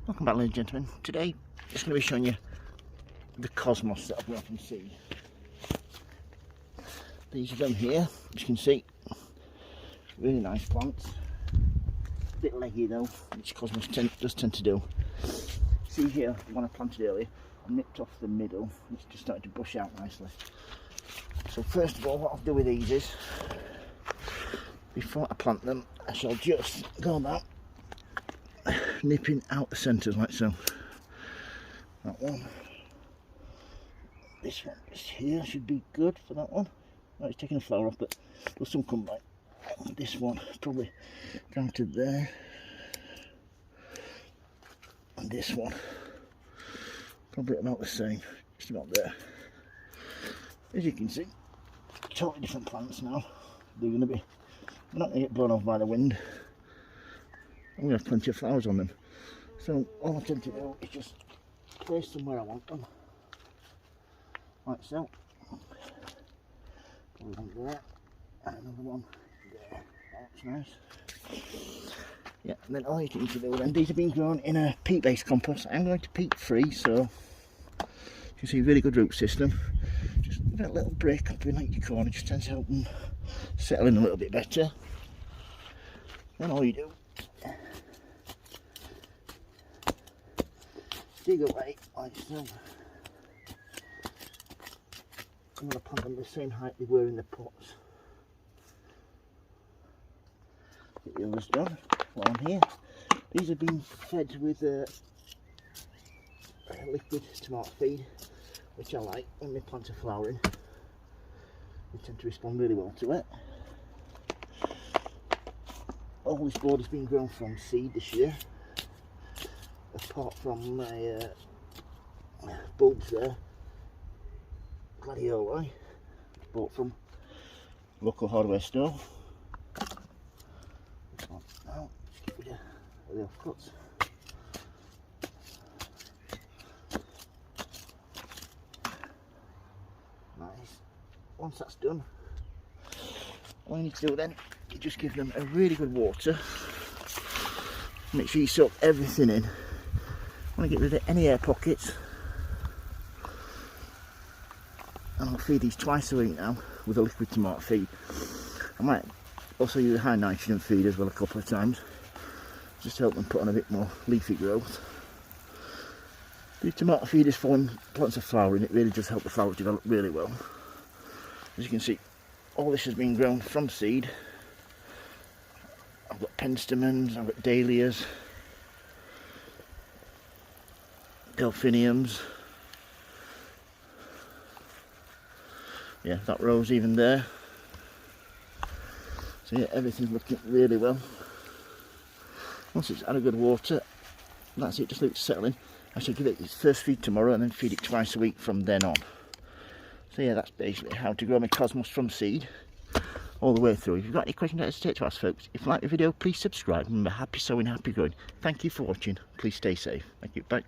Welcome back, ladies and gentlemen. Today, just going to be showing you the cosmos that I've brought from seed. These are them here, as you can see. Really nice plants. A bit leggy though, which cosmos does tend to do. See here, the one I planted earlier, I nipped off the middle. It's just started to bush out nicely. So first of all, what I'll do with these is, before I plant them, I shall just go about nipping out the centres like so. That one. This one is here, should be good for that one. Oh, it's taking a flower off, but there'll some come back. This one probably down to there. And this one probably about the same, just about there. As you can see, totally different plants now. They're not going to get blown off by the wind. I'm going to have plenty of flowers on them. So all I tend to do is just place them where I want them. Like so. Probably one there, and another one there. That's nice. Yeah, and then all you need to do then, these have been grown in a peat-based compost. I'm going to peat-free, so you can see really good root system. Just give it a little break up in like your corner, just tends to help them settle in a little bit better. Then all you do, dig away like so. I'm going to plant them the same height they were in the pots. Get the others done while I'm here. These have been fed with liquid tomato feed, which I like when they plant a flower in. They tend to respond really well to it. All this board has been grown from seed this year, apart from my bulbs there. Gladioli, bought from local hardware store. Now, just get rid of the offcuts. Nice. Once that's done, all you need to do then is just give them a really good water. Make sure you soak everything in. I want to get rid of any air pockets. And I'll feed these twice a week now with a liquid tomato feed. I might also use a high nitrogen feed as well a couple of times, just to help them put on a bit more leafy growth. The tomato feed is for when plants are flowering. It really does help the flowers develop really well. As you can see, all this has been grown from seed. I've got penstemons, I've got dahlias, delphiniums. Yeah, that rose even there. So yeah, everything's looking really well. Once it's had a good water, that's it, just leave it settling. I should give it its first feed tomorrow and then feed it twice a week from then on. So yeah, that's basically how to grow my cosmos from seed all the way through. If you've got any questions, don't hesitate to ask, folks. If you like the video, please subscribe. Remember, happy sowing, happy growing. Thank you for watching. Please stay safe. Thank you. Bye.